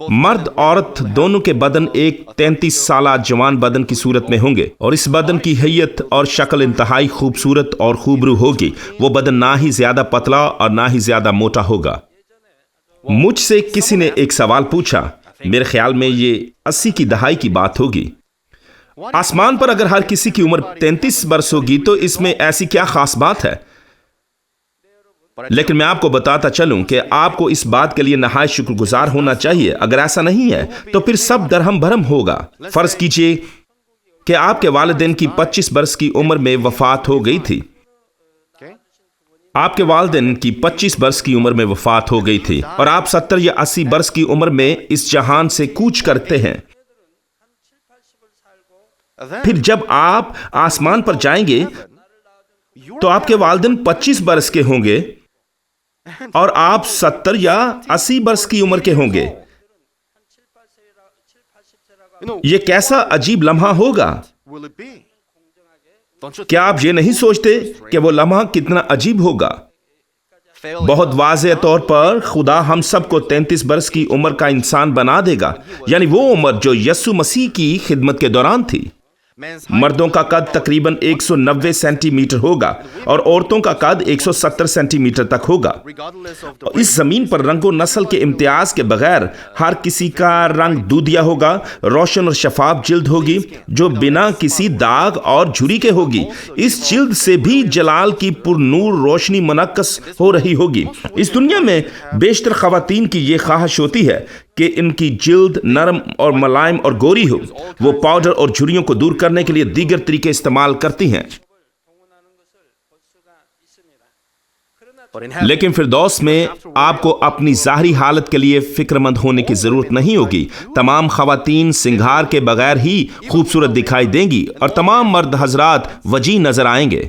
مرد عورت دونوں کے بدن ایک 33 سالہ جوان بدن کی صورت میں ہوں گے اور اس بدن کی حیت اور شکل انتہائی خوبصورت اور خوبرو ہوگی. وہ بدن نہ ہی زیادہ پتلا اور نہ ہی زیادہ موٹا ہوگا. مجھ سے کسی نے ایک سوال پوچھا، میرے خیال میں یہ 80 کی دہائی کی بات ہوگی. آسمان پر اگر ہر کسی کی عمر 33 برس ہوگی تو اس میں ایسی کیا خاص بات ہے؟ لیکن میں آپ کو بتاتا چلوں کہ آپ کو اس بات کے لیے نہایت شکر گزار ہونا چاہیے. اگر ایسا نہیں ہے تو پھر سب درہم بھرم ہوگا. فرض کیجئے کہ آپ کے والدین کی 25 برس کی عمر میں وفات ہو گئی تھی. آپ کے والدین کی 25 برس کی عمر میں وفات ہو گئی تھی اور آپ 70 یا 80 برس کی عمر میں اس جہان سے کوچ کرتے ہیں. پھر جب آپ آسمان پر جائیں گے تو آپ کے والدین 25 برس کے ہوں گے اور آپ 70 یا 80 برس کی عمر کے ہوں گے. یہ کیسا عجیب لمحہ ہوگا. کیا آپ یہ نہیں سوچتے کہ وہ لمحہ کتنا عجیب ہوگا؟ بہت واضح طور پر خدا ہم سب کو 33 برس کی عمر کا انسان بنا دے گا، یعنی وہ عمر جو یسوع مسیح کی خدمت کے دوران تھی. مردوں کا قد تقریباً 190 سینٹی میٹر ہوگا اور عورتوں کا قد 170 سینٹی میٹر تک ہوگا. اس زمین پر رنگ و نسل کے امتیاز کے بغیر ہر کسی کا رنگ دودھیا ہوگا، روشن اور شفاف جلد ہوگی جو بنا کسی داغ اور جھری کے ہوگی. اس جلد سے بھی جلال کی پر نور روشنی منعکس ہو رہی ہوگی. اس دنیا میں بیشتر خواتین کی یہ خواہش ہوتی ہے کہ ان کی جلد نرم اور ملائم اور گوری ہو. وہ پاؤڈر اور جھریوں کو دور کرنے کے لیے دیگر طریقے استعمال کرتی ہیں. لیکن فردوس میں آپ کو اپنی ظاہری حالت کے لیے فکر مند ہونے کی ضرورت نہیں ہوگی. تمام خواتین سنگھار کے بغیر ہی خوبصورت دکھائی دیں گی اور تمام مرد حضرات وجیح نظر آئیں گے.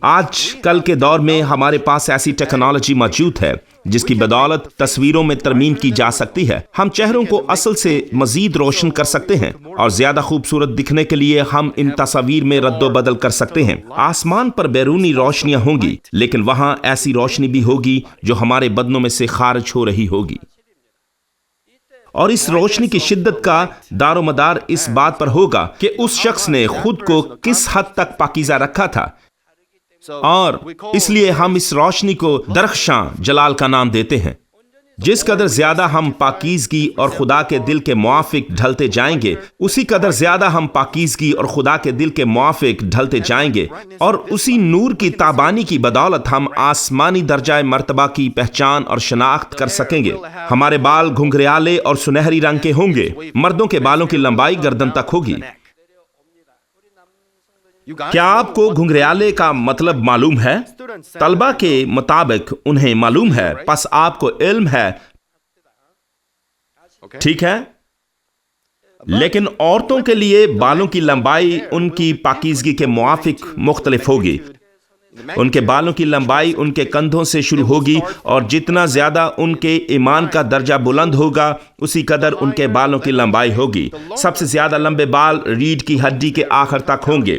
آج کل کے دور میں ہمارے پاس ایسی ٹیکنالوجی موجود ہے جس کی بدولت تصویروں میں ترمیم کی جا سکتی ہے. ہم چہروں کو اصل سے مزید روشن کر سکتے ہیں اور زیادہ خوبصورت دکھنے کے لیے ہم ان تصاویر میں رد و بدل کر سکتے ہیں. آسمان پر بیرونی روشنیاں ہوں گی لیکن وہاں ایسی روشنی بھی ہوگی جو ہمارے بدنوں میں سے خارج ہو رہی ہوگی. اور اس روشنی کی شدت کا دار و مدار اس بات پر ہوگا کہ اس شخص نے خود کو کس حد تک پاکیزہ رکھا تھا، اور اس لیے ہم اس روشنی کو درخشاں جلال کا نام دیتے ہیں. جس قدر زیادہ ہم پاکیزگی اور خدا کے دل کے موافق ڈھلتے جائیں گے، اسی قدر زیادہ ہم پاکیزگی اور خدا کے دل کے موافق ڈھلتے جائیں گے، اور اسی نور کی تابانی کی بدولت ہم آسمانی درجہ مرتبہ کی پہچان اور شناخت کر سکیں گے. ہمارے بال گھنگریالے اور سنہری رنگ کے ہوں گے. مردوں کے بالوں کی لمبائی گردن تک ہوگی. کیا آپ کو گھنگریالے کا مطلب معلوم ہے؟ طلبہ کے مطابق انہیں معلوم ہے، پس آپ کو علم ہے. ٹھیک ہے، لیکن عورتوں کے لیے بالوں کی لمبائی ان کی پاکیزگی کے موافق مختلف ہوگی. ان کے بالوں کی لمبائی ان کے کندھوں سے شروع ہوگی اور جتنا زیادہ ان کے ایمان کا درجہ بلند ہوگا اسی قدر ان کے بالوں کی لمبائی ہوگی. سب سے زیادہ لمبے بال ریڑھ کی ہڈی کے آخر تک ہوں گے،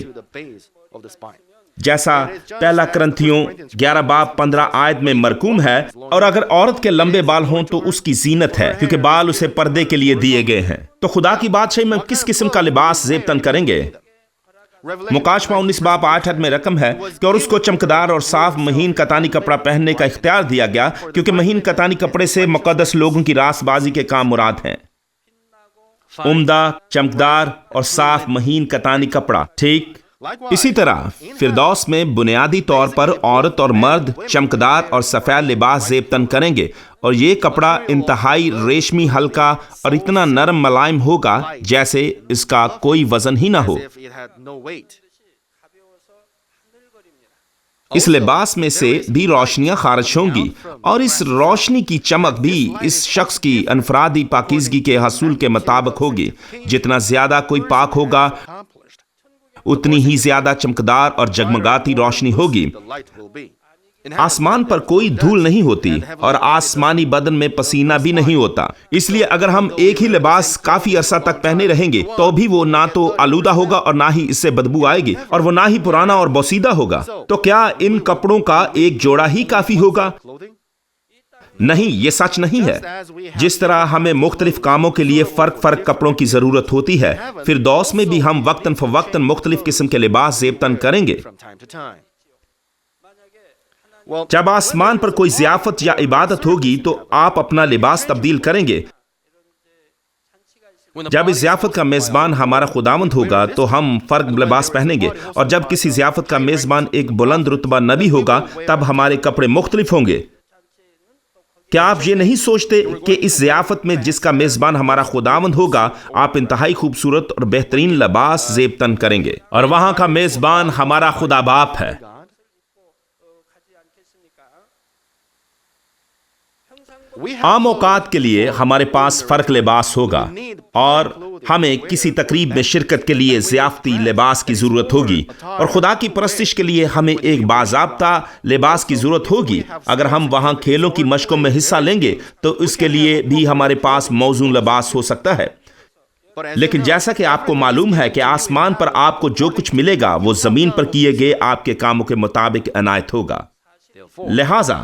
جیسا پہلا کرنتھیوں 11 باب 15 آیت میں مرقوم ہے. اور اگر عورت کے لمبے بال ہوں تو اس کی زینت ہے، کیونکہ بال اسے پردے کے لیے دیے گئے ہیں. تو خدا کی بادشاہی میں کس قسم کا لباس زیب تن کریں گے؟ مکاشفہ 19 باب 8 میں رقم ہے کہ اور اس کو چمکدار اور صاف مہین کتانی کپڑا پہننے کا اختیار دیا گیا، کیونکہ مہین کتانی کپڑے سے مقدس لوگوں کی راست بازی کے کام مراد ہیں. عمدہ، چمکدار اور صاف مہین کتانی کپڑا. ٹھیک اسی طرح فردوس میں بنیادی طور پر عورت اور مرد چمکدار اور سفید لباس زیب تن کریں گے، اور یہ کپڑا انتہائی ریشمی ہلکا اور اتنا نرم ملائم ہوگا جیسے اس کا کوئی وزن ہی نہ ہو. اس لباس میں سے بھی روشنیاں خارج ہوں گی، اور اس روشنی کی چمک بھی اس شخص کی انفرادی پاکیزگی کے حصول کے مطابق ہوگی. جتنا زیادہ کوئی پاک ہوگا اتنی ہی زیادہ چمکدار اور جگمگاتی روشنی ہوگی. آسمان پر کوئی دھول نہیں ہوتی اور آسمانی بدن میں پسینہ بھی نہیں ہوتا. اس لیے اگر ہم ایک ہی لباس کافی عرصہ تک پہنے رہیں گے تو بھی وہ نہ تو آلودہ ہوگا اور نہ ہی اس سے بدبو آئے گی، اور وہ نہ ہی پرانا اور بوسیدہ ہوگا. تو کیا ان کپڑوں کا ایک جوڑا ہی کافی ہوگا؟ نہیں، یہ سچ نہیں ہے۔ جس طرح ہمیں مختلف کاموں کے لیے فرق کپڑوں کی ضرورت ہوتی ہے، فردوس میں بھی ہم وقتاً فوقتاً مختلف قسم کے لباس زیب تن کریں گے۔ جب آسمان پر کوئی ضیافت یا عبادت ہوگی تو آپ اپنا لباس تبدیل کریں گے۔ جب اس ضیافت کا میزبان ہمارا خداوند ہوگا تو ہم فرق لباس پہنیں گے، اور جب کسی ضیافت کا میزبان ایک بلند رتبہ نبی ہوگا تب ہمارے کپڑے مختلف ہوں گے۔ کیا آپ یہ نہیں سوچتے کہ اس ضیافت میں جس کا میزبان ہمارا خداوند ہوگا آپ انتہائی خوبصورت اور بہترین لباس زیب تن کریں گے، اور وہاں کا میزبان ہمارا خدا باپ ہے۔ عام اوقات کے لیے ہمارے پاس فرق لباس ہوگا، اور ہمیں کسی تقریب میں شرکت کے لیے ضیافتی لباس کی ضرورت ہوگی، اور خدا کی پرستش کے لیے ہمیں ایک باضابطہ لباس کی ضرورت ہوگی۔ اگر ہم وہاں کھیلوں کی مشقوں میں حصہ لیں گے تو اس کے لیے بھی ہمارے پاس موزوں لباس ہو سکتا ہے۔ لیکن جیسا کہ آپ کو معلوم ہے کہ آسمان پر آپ کو جو کچھ ملے گا وہ زمین پر کیے گئے آپ کے کاموں کے مطابق عنایت ہوگا۔ لہٰذا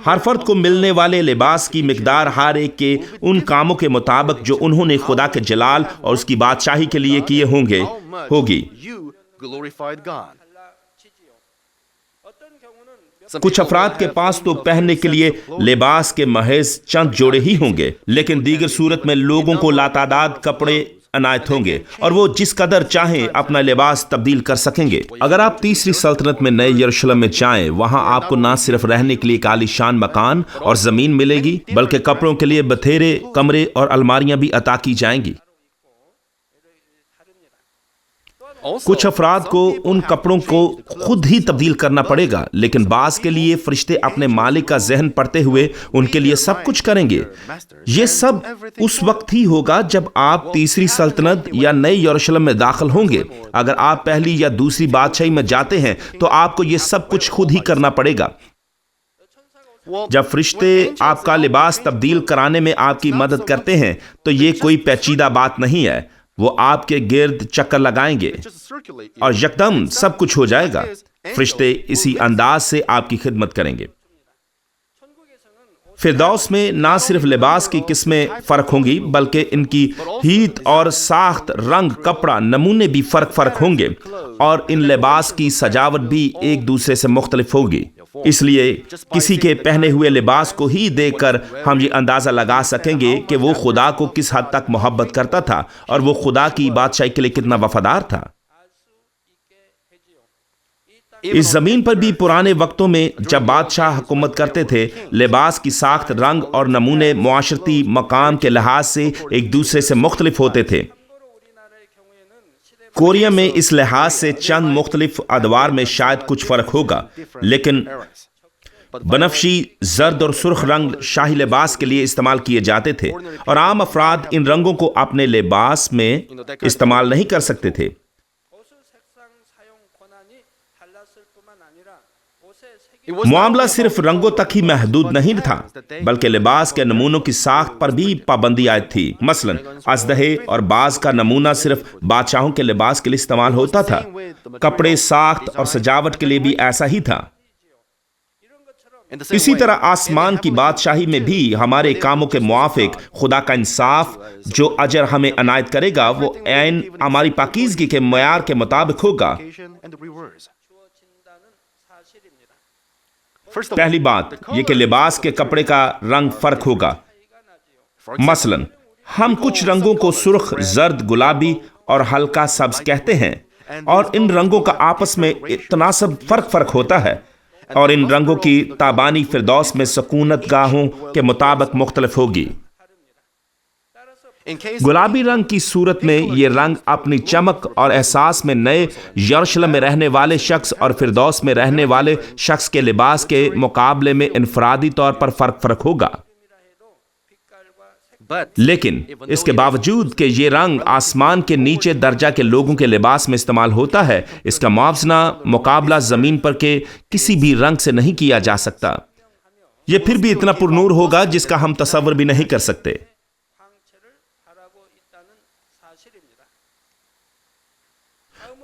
ہر فرد کو ملنے والے لباس کی مقدار ہر ایک کے ان کاموں کے مطابق جو انہوں نے خدا کے جلال اور اس کی بادشاہی کے لیے کیے ہوں گے ہوگی۔ کچھ افراد کے پاس تو پہننے کے لیے لباس کے محض چند جوڑے ہی ہوں گے، لیکن دیگر صورت میں لوگوں کو لاتعداد کپڑے عنایت ہوں گے، اور وہ جس قدر چاہیں اپنا لباس تبدیل کر سکیں گے۔ اگر آپ تیسری سلطنت میں نئے یروشلم میں جائیں، وہاں آپ کو نہ صرف رہنے کے لیے ایک عالی شان مکان اور زمین ملے گی بلکہ کپڑوں کے لیے بتھیرے کمرے اور الماریاں بھی عطا کی جائیں گی۔ کچھ افراد کو ان کپڑوں کو خود ہی تبدیل کرنا پڑے گا، لیکن بعض کے لیے فرشتے اپنے مالک کا ذہن پڑھتے ہوئے ان کے لیے سب کچھ کریں گے۔ یہ سب اس وقت ہی ہوگا جب آپ تیسری سلطنت یا نئے یروشلم میں داخل ہوں گے۔ اگر آپ پہلی یا دوسری بادشاہی میں جاتے ہیں تو آپ کو یہ سب کچھ خود ہی کرنا پڑے گا۔ جب فرشتے آپ کا لباس تبدیل کرانے میں آپ کی مدد کرتے ہیں تو یہ کوئی پیچیدہ بات نہیں ہے، وہ آپ کے گرد چکر لگائیں گے اور یکدم سب کچھ ہو جائے گا۔ فرشتے اسی انداز سے آپ کی خدمت کریں گے۔ فردوس میں نہ صرف لباس کی قسمیں فرق ہوں گی بلکہ ان کی ہیت اور ساخت، رنگ، کپڑا، نمونے بھی فرق ہوں گے، اور ان لباس کی سجاوٹ بھی ایک دوسرے سے مختلف ہوگی۔ اس لیے کسی کے پہنے ہوئے لباس کو ہی دیکھ کر ہم یہ اندازہ لگا سکیں گے کہ وہ خدا کو کس حد تک محبت کرتا تھا اور وہ خدا کی بادشاہی کے لیے کتنا وفادار تھا۔ اس زمین پر بھی پرانے وقتوں میں جب بادشاہ حکومت کرتے تھے، لباس کی ساخت، رنگ اور نمونے معاشرتی مقام کے لحاظ سے ایک دوسرے سے مختلف ہوتے تھے۔ کوریا میں اس لحاظ سے چند مختلف ادوار میں شاید کچھ فرق ہوگا، لیکن بنفشی، زرد اور سرخ رنگ شاہی لباس کے لیے استعمال کیے جاتے تھے، اور عام افراد ان رنگوں کو اپنے لباس میں استعمال نہیں کر سکتے تھے۔ معاملہ صرف رنگوں تک ہی محدود نہیں تھا بلکہ لباس کے نمونوں کی ساخت پر بھی پابندی عائد تھی۔ مثلا ازدہے اور باز کا نمونہ صرف بادشاہوں کے لباس کے لیے استعمال ہوتا تھا۔ کپڑے، ساخت اور سجاوٹ کے لیے بھی ایسا ہی تھا۔ اسی طرح آسمان کی بادشاہی میں بھی ہمارے کاموں کے موافق خدا کا انصاف جو اجر ہمیں عنایت کرے گا وہ عین ہماری پاکیزگی کے معیار کے مطابق ہوگا۔ پہلی بات یہ کہ لباس کے کپڑے کا رنگ فرق ہوگا۔ مثلا ہم کچھ رنگوں کو سرخ، زرد، گلابی اور ہلکا سبز کہتے ہیں، اور ان رنگوں کا آپس میں تناسب فرق ہوتا ہے، اور ان رنگوں کی تابانی فردوس میں سکونت گاہوں کے مطابق مختلف ہوگی۔ گلابی رنگ کی صورت میں یہ رنگ اپنی چمک اور احساس میں نئے یروشلم میں رہنے والے شخص اور فردوس میں رہنے والے شخص کے لباس کے مقابلے میں انفرادی طور پر فرق ہوگا۔ لیکن اس کے باوجود کہ یہ رنگ آسمان کے نیچے درجہ کے لوگوں کے لباس میں استعمال ہوتا ہے، اس کا موازنہ مقابلہ زمین پر کے کسی بھی رنگ سے نہیں کیا جا سکتا۔ یہ پھر بھی اتنا پرنور ہوگا جس کا ہم تصور بھی نہیں کر سکتے۔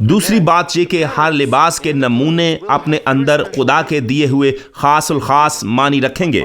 دوسری بات یہ کہ ہر لباس کے نمونے اپنے اندر خدا کے دیے ہوئے خاص الخاص معنی رکھیں گے۔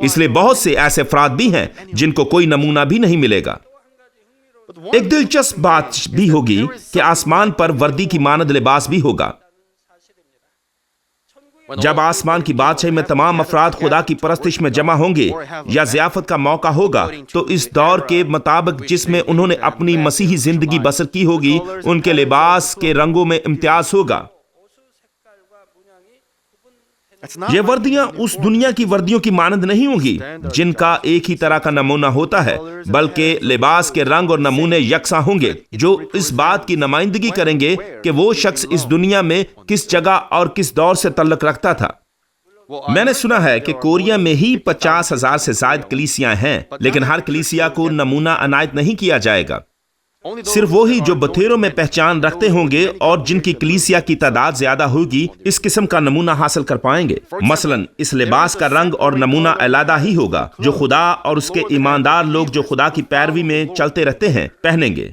اس لیے بہت سے ایسے افراد بھی ہیں جن کو کوئی نمونہ بھی نہیں ملے گا۔ ایک دلچسپ بات بھی ہوگی کہ آسمان پر وردی کی مانند لباس بھی ہوگا۔ جب آسمان کی بادشاہی میں تمام افراد خدا کی پرستش میں جمع ہوں گے یا ضیافت کا موقع ہوگا، تو اس دور کے مطابق جس میں انہوں نے اپنی مسیحی زندگی بسر کی ہوگی، ان کے لباس کے رنگوں میں امتیاز ہوگا۔ یہ وردیاں اس دنیا کی وردیوں کی مانند نہیں ہوں گی جن کا ایک ہی طرح کا نمونہ ہوتا ہے، بلکہ لباس کے رنگ اور نمونے یکساں ہوں گے، جو اس بات کی نمائندگی کریں گے کہ وہ شخص اس دنیا میں کس جگہ اور کس دور سے تعلق رکھتا تھا۔ میں نے سنا ہے کہ کوریا میں ہی 50,000 سے زائد کلیسیاں ہیں، لیکن ہر کلیسیا کو نمونہ عنایت نہیں کیا جائے گا۔ صرف وہی جو بطھیروں میں پہچان رکھتے ہوں گے اور جن کی کلیسیا کی تعداد زیادہ ہوگی اس قسم کا نمونہ حاصل کر پائیں گے۔ مثلا اس لباس کا رنگ اور نمونہ علیحدہ ہی ہوگا جو خدا اور اس کے ایماندار لوگ جو خدا کی پیروی میں چلتے رہتے ہیں پہنیں گے۔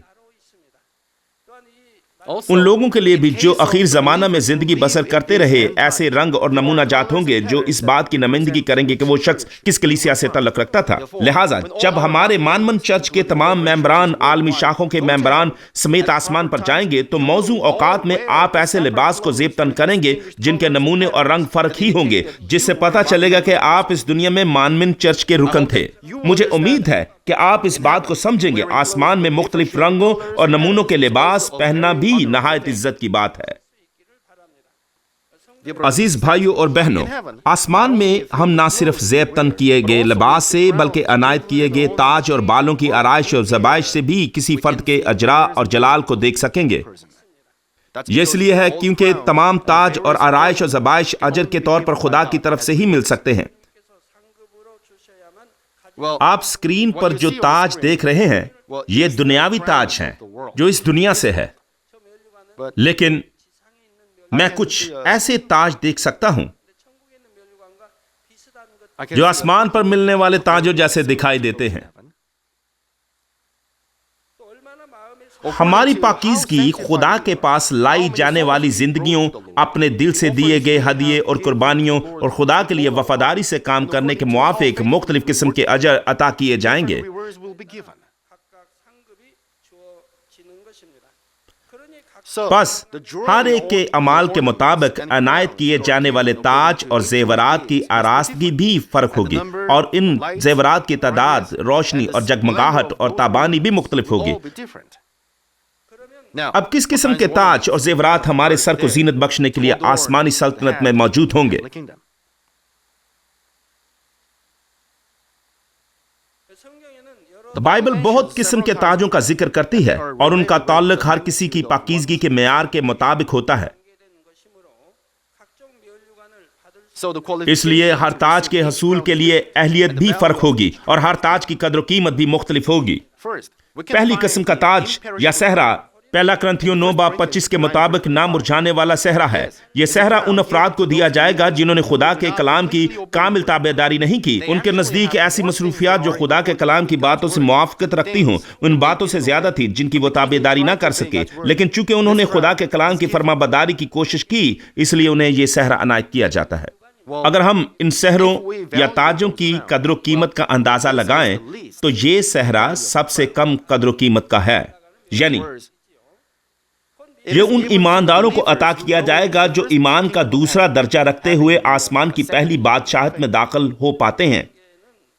ان لوگوں کے لیے بھی جو اخیر زمانہ میں زندگی بسر کرتے رہے ایسے رنگ اور نمونہ جات ہوں گے جو اس بات کی نمائندگی کریں گے کہ وہ شخص کس کلیسیا سے تعلق رکھتا تھا۔ لہٰذا جب ہمارے مانمن چرچ کے تمام ممبران عالمی شاخوں کے ممبران سمیت آسمان پر جائیں گے تو موزوں اوقات میں آپ ایسے لباس کو زیب تن کریں گے جن کے نمونے اور رنگ فرق ہی ہوں گے، جس سے پتہ چلے گا کہ آپ اس دنیا میں مانمن چرچ کے رکن تھے۔ مجھے امید ہے کہ آپ اس بات کو سمجھیں گے۔ آسمان میں مختلف رنگوں اور نمونوں کے لباس پہننا بھی نہایت عزت کی بات ہے۔ عزیز بھائیوں اور بہنوں، آسمان میں ہم نہ صرف زیب تن کیے گئے لباس سے بلکہ عنایت کیے گئے تاج اور بالوں کی آرائش اور ذبائش سے بھی کسی فرد کے اجرا اور جلال کو دیکھ سکیں گے۔ یہ اس لیے ہے کیونکہ تمام تاج اور آرائش اور ذبائش اجر کے طور پر خدا کی طرف سے ہی مل سکتے ہیں۔ آپ سکرین پر جو تاج دیکھ رہے ہیں یہ دنیاوی تاج ہیں جو اس دنیا سے ہے، لیکن میں کچھ ایسے تاج دیکھ سکتا ہوں جو آسمان پر ملنے والے تاجوں جیسے دکھائی دیتے ہیں۔ ہماری پاکیزگی خدا کے پاس لائی جانے والی زندگیوں، اپنے دل سے دیے گئے ہدیے اور قربانیوں اور خدا کے لیے وفاداری سے کام کرنے کے موافق مختلف قسم کے اجر عطا کیے جائیں گے۔ پس ہر ایک کے اعمال کے مطابق عنایت کیے جانے والے تاج اور زیورات کی آراستگی بھی فرق ہوگی، اور ان زیورات کی تعداد، روشنی اور جگمگاہٹ اور تابانی بھی مختلف ہوگی۔ اب کس قسم کے تاج اور زیورات ہمارے سر کو زینت بخشنے کے لیے آسمانی سلطنت میں موجود ہوں گے؟ بائبل بہت قسم کے تاجوں کا ذکر کرتی ہے اور ان کا تعلق ہر کسی کی پاکیزگی کے معیار کے مطابق ہوتا ہے۔ اس لیے ہر تاج کے حصول کے لیے اہلیت بھی فرق ہوگی اور ہر تاج کی قدر و قیمت بھی مختلف ہوگی۔ پہلی قسم کا تاج یا صحرا پہلا کرنتھیوں 9:25 کے مطابق نہ مرجھانے والا صحرا ہے۔ یہ صحرا ان افراد کو دیا جائے گا جنہوں نے خدا کے کلام کی کامل تابعداری نہیں کی۔ ان کے نزدیک ایسی مصروفیات جو خدا کے کلام کی باتوں سے موافقت رکھتی ہوں ان باتوں سے زیادہ تھی جن کی وہ تابعداری نہ کر سکے، لیکن چونکہ انہوں نے خدا کے کلام کی فرما برداری کی کوشش کی اس لیے انہیں یہ صحرا عنایت کیا جاتا ہے۔ اگر ہم ان صحروں یا تاجوں کی قدر و قیمت کا اندازہ لگائیں تو یہ صحرا سب سے کم قدر و قیمت کا ہے، یعنی یہ ان ایمانداروں کو عطا کیا جائے گا جو ایمان کا دوسرا درجہ رکھتے ہوئے آسمان کی پہلی بادشاہت میں داخل ہو پاتے ہیں۔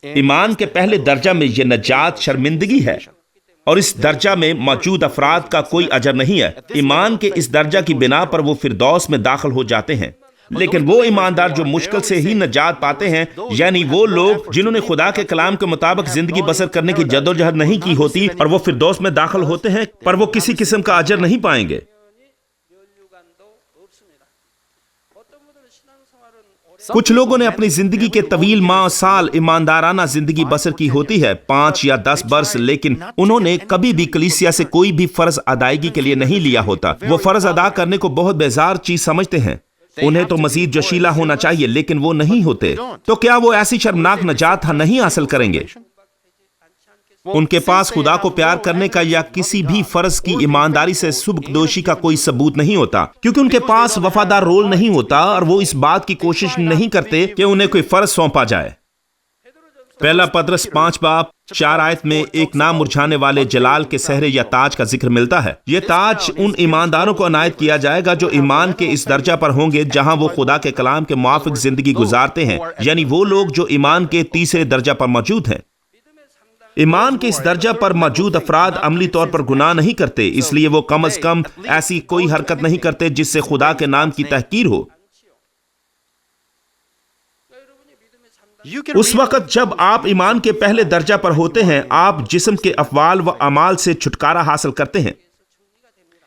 ایمان کے پہلے درجہ میں یہ نجات شرمندگی ہے اور اس درجہ میں موجود افراد کا کوئی اجر نہیں ہے۔ ایمان کے اس درجہ کی بنا پر وہ فردوس میں داخل ہو جاتے ہیں، لیکن وہ ایماندار جو مشکل سے ہی نجات پاتے ہیں، یعنی وہ لوگ جنہوں نے خدا کے کلام کے مطابق زندگی بسر کرنے کی جدوجہد نہیں کی ہوتی اور وہ فردوس میں داخل ہوتے ہیں، پر وہ کسی قسم کا اجر نہیں پائیں گے۔ کچھ لوگوں نے اپنی زندگی کے طویل ماہ سال ایماندارانہ زندگی بسر کی ہوتی ہے، 5 یا 10 برس، لیکن انہوں نے کبھی بھی کلیسیا سے کوئی بھی فرض ادائیگی کے لیے نہیں لیا ہوتا۔ وہ فرض ادا کرنے کو بہت بیزار چیز سمجھتے ہیں۔ انہیں تو مزید جوشیلا ہونا چاہیے لیکن وہ نہیں ہوتے۔ تو کیا وہ ایسی شرمناک نجات نہیں حاصل کریں گے؟ ان کے پاس خدا کو پیار کرنے کا یا کسی بھی فرض کی ایمانداری سے سبکدوشی کا کوئی ثبوت نہیں ہوتا، کیونکہ ان کے پاس وفادار رول نہیں ہوتا اور وہ اس بات کی کوشش نہیں کرتے کہ انہیں کوئی فرض سونپا جائے۔ پہلا پطرس 5 باب 4 آیت میں ایک نہ مرجھانے والے جلال کے سہرے یا تاج کا ذکر ملتا ہے۔ یہ تاج ان ایمانداروں کو عنایت کیا جائے گا جو ایمان کے اس درجہ پر ہوں گے جہاں وہ خدا کے کلام کے موافق زندگی گزارتے ہیں، یعنی وہ لوگ جو ایمان کے تیسرے درجہ پر موجود ہیں۔ ایمان کے اس درجہ پر موجود افراد عملی طور پر گناہ نہیں کرتے، اس لیے وہ کم از کم ایسی کوئی حرکت نہیں کرتے جس سے خدا کے نام کی تحقیر ہو۔ اس وقت جب آپ ایمان کے پہلے درجہ پر ہوتے ہیں، آپ جسم کے افعال و اعمال سے چھٹکارا حاصل کرتے ہیں،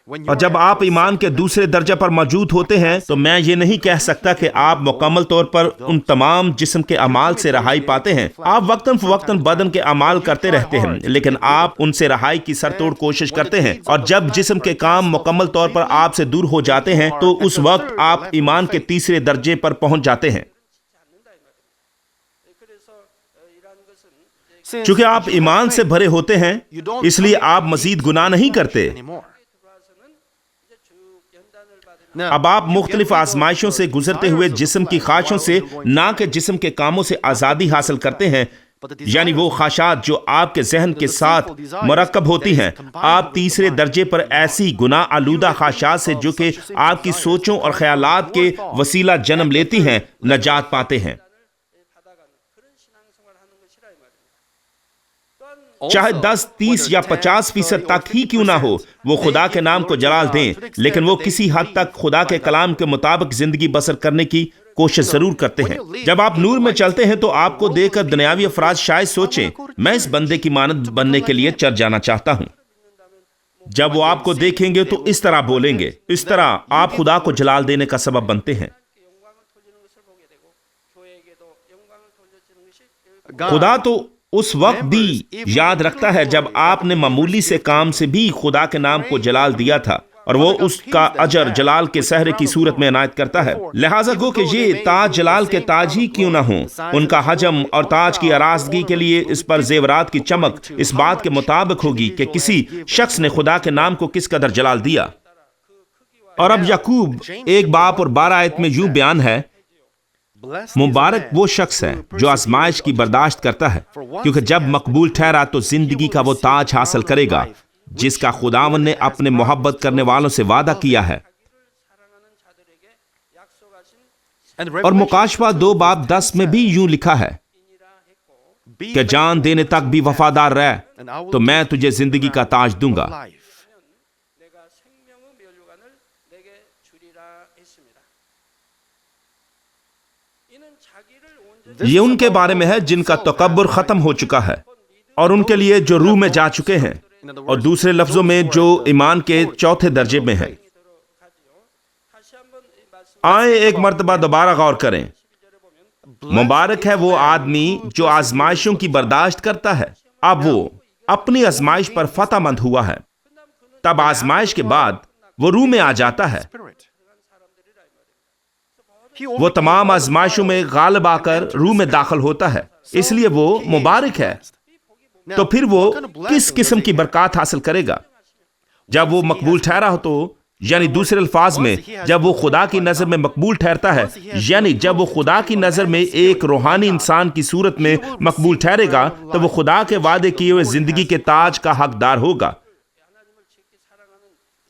اور جب آپ ایمان کے دوسرے درجہ پر موجود ہوتے ہیں تو میں یہ نہیں کہہ سکتا کہ آپ مکمل طور پر ان تمام جسم کے اعمال سے رہائی پاتے ہیں۔ آپ وقتاً فوقتاً بدن کے اعمال کرتے رہتے ہیں، لیکن آپ ان سے رہائی کی سرتوڑ کوشش کرتے ہیں، اور جب جسم کے کام مکمل طور پر آپ سے دور ہو جاتے ہیں تو اس وقت آپ ایمان کے تیسرے درجے پر پہنچ جاتے ہیں۔ چونکہ آپ ایمان سے بھرے ہوتے ہیں، اس لیے آپ مزید گناہ نہیں کرتے۔ اب آپ مختلف آزمائشوں سے گزرتے ہوئے جسم کی خواہشوں سے نہ کہ جسم کے کاموں سے آزادی حاصل کرتے ہیں، یعنی وہ خواہشات جو آپ کے ذہن کے ساتھ مرکب ہوتی ہیں۔ آپ تیسرے درجے پر ایسی گناہ آلودہ خواہشات سے جو کہ آپ کی سوچوں اور خیالات کے وسیلہ جنم لیتی ہیں نجات پاتے ہیں۔ چاہے 10، 30 یا 50% تک ہی کیوں نہ ہو، وہ خدا کے نام کو جلال دیں، لیکن وہ کسی حد تک خدا کے کلام کے مطابق زندگی بسر کرنے کی کوشش ضرور کرتے ہیں۔ جب آپ نور میں چلتے ہیں تو آپ کو دیکھ کر دنیاوی افراد شاید سوچیں، میں اس بندے کی مانند بننے کے لیے چر جانا چاہتا ہوں۔ جب وہ آپ کو دیکھیں گے تو اس طرح بولیں گے۔ اس طرح آپ خدا کو جلال دینے کا سبب بنتے ہیں۔ خدا تو اس وقت بھی یاد رکھتا ہے جب آپ نے معمولی سے کام سے بھی خدا کے نام کو جلال دیا تھا، اور وہ اس کا اجر جلال کے سہرے کی صورت میں عنایت کرتا ہے۔ لہٰذا گو کہ یہ تاج جلال کے تاج ہی کیوں نہ ہوں، ان کا حجم اور تاج کی آراستگی کے لیے اس پر زیورات کی چمک اس بات کے مطابق ہوگی کہ کسی شخص نے خدا کے نام کو کس قدر جلال دیا۔ اور اب یعقوب 1 باب اور 12 آیت میں یوں بیان ہے، مبارک وہ شخص ہے جو آزمائش کی برداشت کرتا ہے، کیونکہ جب مقبول ٹھہرا تو زندگی کا وہ تاج حاصل کرے گا جس کا خداوند نے اپنے محبت کرنے والوں سے وعدہ کیا ہے۔ اور مکاشفہ 2 باب 10 میں بھی یوں لکھا ہے کہ جان دینے تک بھی وفادار رہ تو میں تجھے زندگی کا تاج دوں گا۔ یہ ان کے بارے میں ہے جن کا تکبر ختم ہو چکا ہے، اور ان کے لیے جو روح میں جا چکے ہیں، اور دوسرے لفظوں میں جو ایمان کے چوتھے درجے میں ہیں۔ آئیں ایک مرتبہ دوبارہ غور کریں۔ مبارک ہے وہ آدمی جو آزمائشوں کی برداشت کرتا ہے۔ اب وہ اپنی آزمائش پر فتح مند ہوا ہے، تب آزمائش کے بعد وہ روح میں آ جاتا ہے۔ وہ تمام آزمائشوں میں غالب آ کر روح میں داخل ہوتا ہے، اس لیے وہ مبارک ہے۔ تو پھر وہ کس قسم کی برکات حاصل کرے گا؟ جب وہ مقبول ٹھہرا ہو تو، یعنی دوسرے الفاظ میں جب وہ خدا کی نظر میں مقبول ٹھہرتا ہے، یعنی جب وہ خدا کی نظر میں ایک روحانی انسان کی صورت میں مقبول ٹھہرے گا تو وہ خدا کے وعدے کیے ہوئے زندگی کے تاج کا حقدار ہوگا۔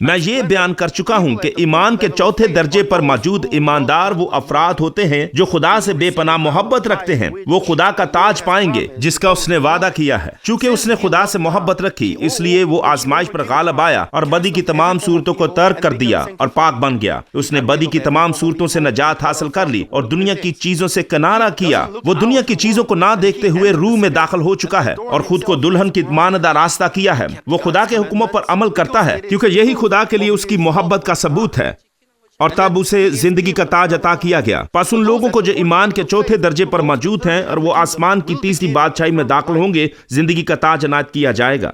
میں یہ بیان کر چکا ہوں کہ ایمان کے چوتھے درجے پر موجود ایماندار وہ افراد ہوتے ہیں جو خدا سے بے پناہ محبت رکھتے ہیں۔ وہ خدا کا تاج پائیں گے جس کا اس نے وعدہ کیا ہے۔ چونکہ اس نے خدا سے محبت رکھی، اس لیے وہ آزمائش پر غالب آیا اور بدی کی تمام صورتوں کو ترک کر دیا اور پاک بن گیا۔ اس نے بدی کی تمام صورتوں سے نجات حاصل کر لی اور دنیا کی چیزوں سے کنارہ کیا۔ وہ دنیا کی چیزوں کو نہ دیکھتے ہوئے روح میں داخل ہو چکا ہے اور خود کو دلہن کی مانند آراستہ کیا ہے۔ وہ خدا کے حکموں پر عمل کرتا ہے کیونکہ یہی خدا کے لیے اس کی محبت کا ثبوت ہے، اور تب اسے زندگی کا تاج عطا کیا گیا۔ پس ان لوگوں کو جو ایمان کے چوتھے درجے پر موجود ہیں اور وہ آسمان کی تیسری بادشاہی میں داخل ہوں گے، زندگی کا تاج عنایت کیا جائے گا۔